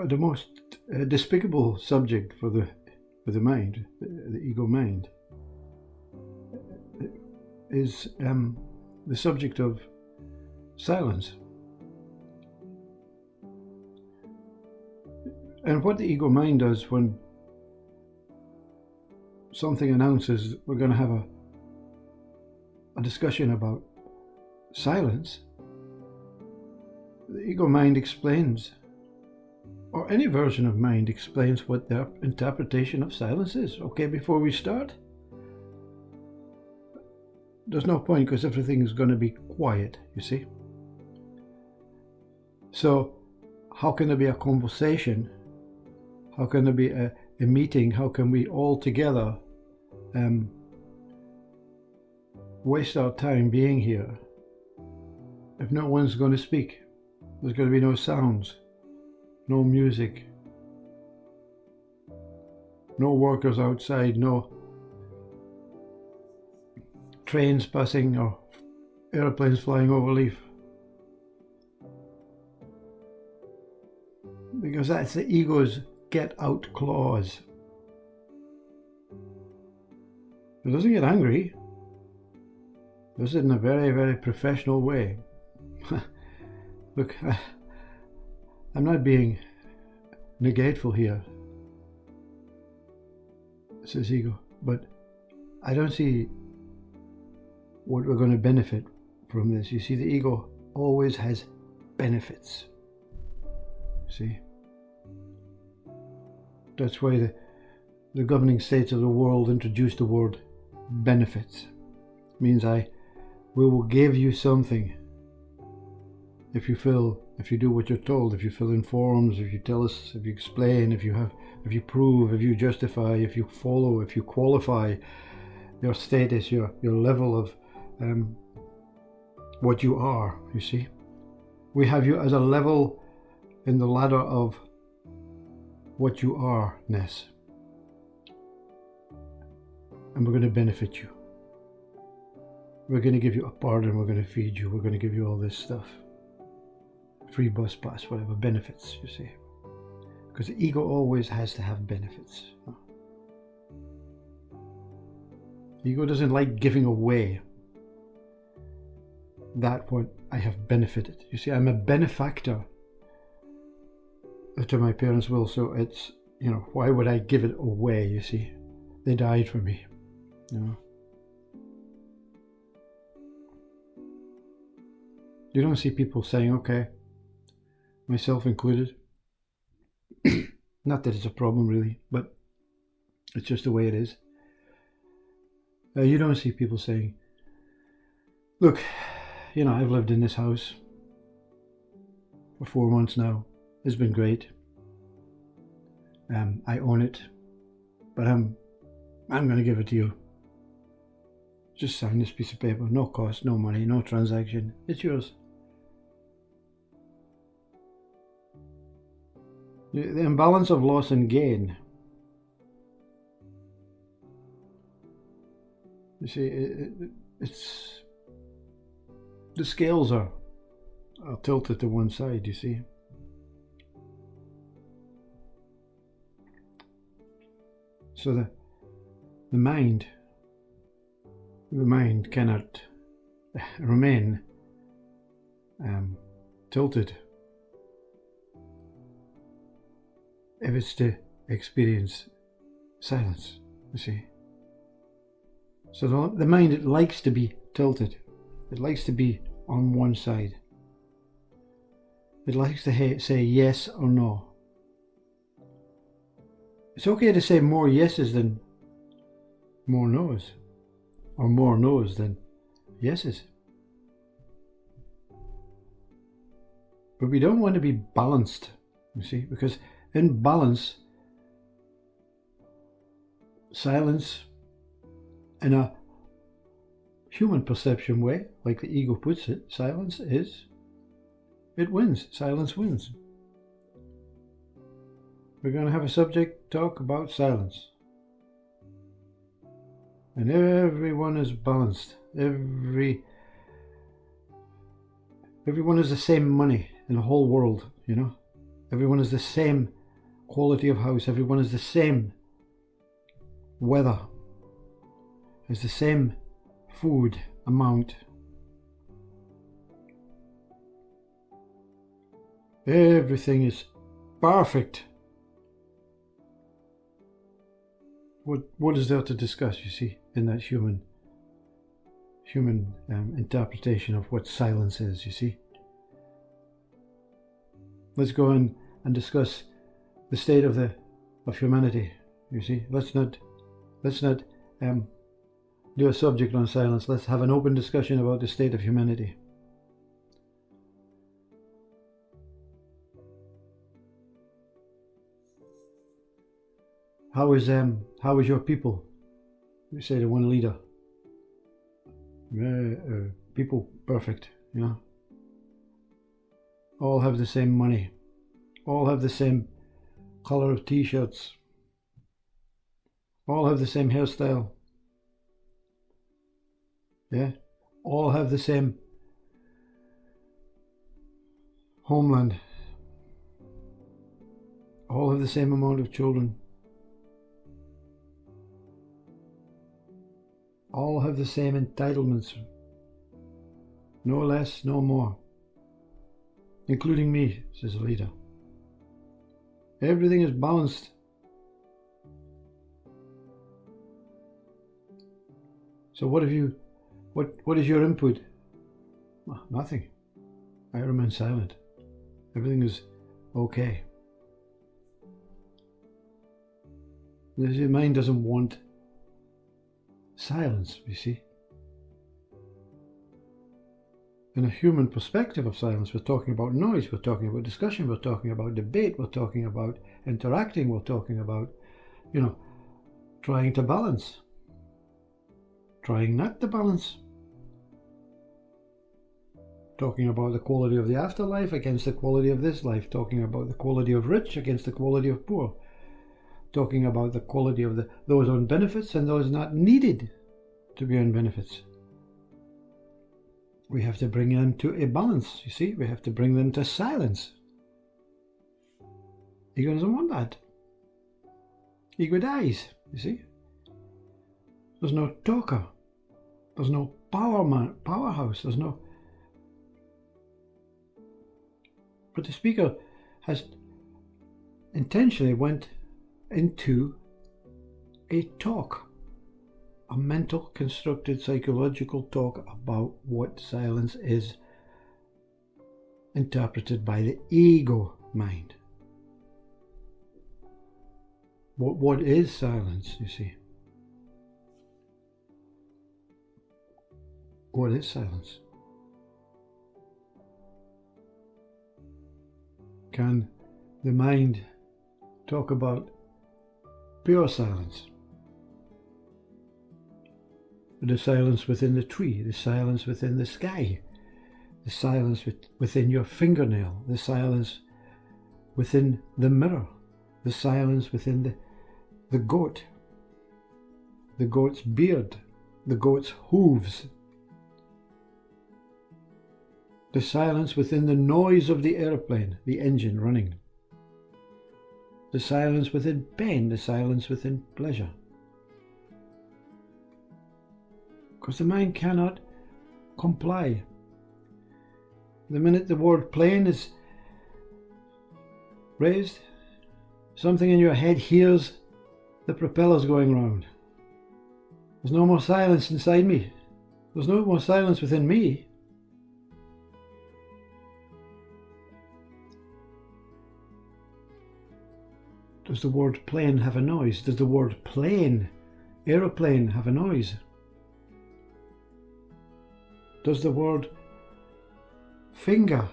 The most despicable subject for the mind, the ego mind, is the subject of silence. And what the ego mind does when something announces we're going to have a discussion about silence, the ego mind explains, or any version of mind explains what their interpretation of silence is. Okay, before we start, there's no point because everything's going to be quiet, you see. So how can there be a conversation? How can there be a meeting? How can we all together waste our time being here if no one's going to speak? There's going to be no sounds, no music, no workers outside, no trains passing or airplanes flying over Leaf. Because that's the ego's get out clause. It doesn't get angry. It does it in a very, very professional way. Look, I'm not being negateful here, says ego, but I don't see what we're going to benefit from this. You see, the ego always has benefits. See? That's why the governing states of the world introduced the word benefits. It means we will give you something if you do what you're told, if you fill in forms, if you tell us, if you explain, if you prove, if you justify, if you follow, if you qualify your status, your level of what you are, you see. We have you as a level in the ladder of what you are-ness. And we're going to benefit you. We're going to give you a pardon, we're going to feed you, we're going to give you all this stuff. Free bus pass, whatever, benefits, you see. Because the ego always has to have benefits. The ego doesn't like giving away that what I have benefited. You see, I'm a benefactor to my parents' will, so it's, why would I give it away, you see? They died for me, You don't see people saying, okay, myself included. Not that it's a problem really, but it's just the way it is. You don't see people saying, look, I've lived in this house for 4 months now. It's been great. I own it, but I'm going to give it to you. Just sign this piece of paper, no cost, no money, no transaction. It's yours. The imbalance of loss and gain. You see, it's the scales are tilted to one side, you see. So the mind cannot remain tilted if it's to experience silence, you see. So the mind, it likes to be tilted. It likes to be on one side. It likes to say yes or no. It's okay to say more yeses than more no's, or more no's than yeses. But we don't want to be balanced, you see, because in balance, silence, in a human perception way, like the ego puts it, silence wins. Silence wins. We're going to have a subject talk about silence. And everyone is balanced. Everyone has the same money in the whole world, Everyone has the same quality of house. Everyone has the same weather. Has the same food amount. Everything is perfect. What is there to discuss, you see, in that human interpretation of what silence is, you see? Let's go on and discuss the state of humanity, you see. Let's not do a subject on silence. Let's have an open discussion about the state of humanity. How is your people? We say to one leader. People perfect, you know. All have the same money. All have the same color of t-shirts. All have the same hairstyle. Yeah. All have the same homeland. All have the same amount of children. All have the same entitlements. No less, no more. Including me, says the leader. Everything is balanced. So what is your input? Nothing. I remain silent. Everything is okay. Your mind doesn't want silence, you see. In a human perspective of silence, we're talking about noise, we're talking about discussion, we're talking about debate, we're talking about interacting, we're talking about, trying to balance, trying not to balance, talking about the quality of the afterlife against the quality of this life, talking about the quality of rich against the quality of poor, talking about the quality of those on benefits and those not needed to be on benefits. We have to bring them to a balance, you see. We have to bring them to silence. Ego doesn't want that. Ego dies, you see. There's no talker. There's no powerhouse. There's no... But the speaker has intentionally went into a talk. A mental, constructed, psychological talk about what silence is, interpreted by the ego mind. What is silence, you see? What is silence? Can the mind talk about pure silence? The silence within the tree, the silence within the sky, the silence within your fingernail, the silence within the mirror, the silence within the goat's beard, the goat's hooves, the silence within the noise of the airplane, the engine running, the silence within pain, the silence within pleasure. Because the mind cannot comply. The minute the word plane is raised, something in your head hears the propellers going round. There's no more silence inside me. There's no more silence within me. Does the word plane have a noise? Does the word plane, aeroplane, have a noise? Does the word finger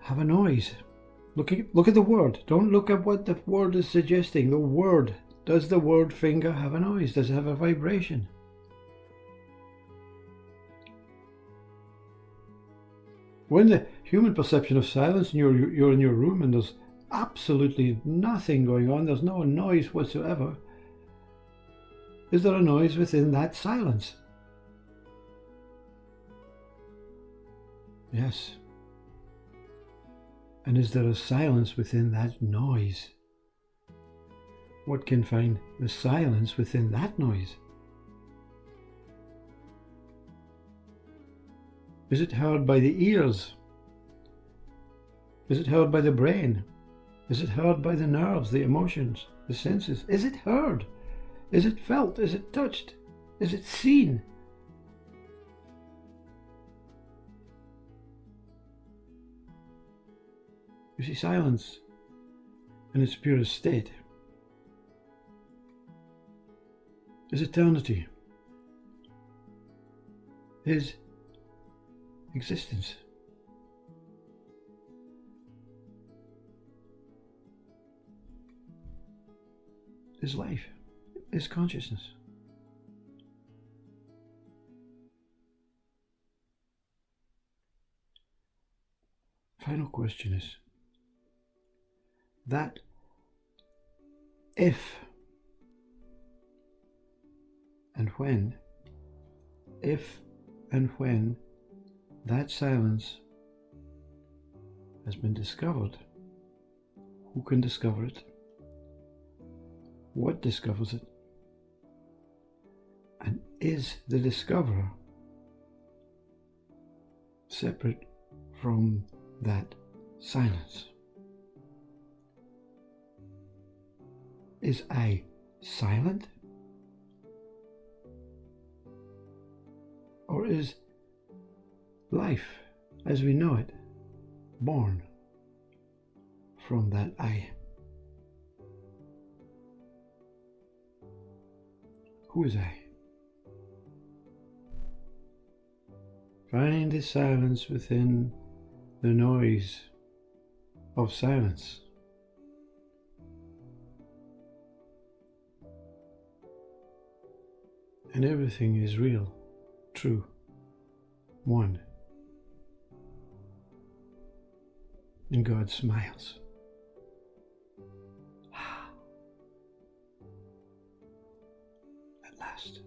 have a noise? Look at the word. Don't look at what the word is suggesting. The word. Does the word finger have a noise? Does it have a vibration? When the human perception of silence, and you're in your room and there's absolutely nothing going on, there's no noise whatsoever, is there a noise within that silence? Yes. And is there a silence within that noise? What can find the silence within that noise? Is it heard by the ears? Is it heard by the brain? Is it heard by the nerves, the emotions, the senses? Is it heard? Is it felt? Is it touched? Is it seen? You see, silence in its purest state is eternity, is existence. Is life, is consciousness. Final question is that if and when that silence has been discovered, who can discover it? What discovers it? And is the discoverer separate from that silence? Is I silent? Or is life as we know it born from that I? Who is I? Find the silence within the noise of silence. And everything is real, true, one. And God smiles. At last.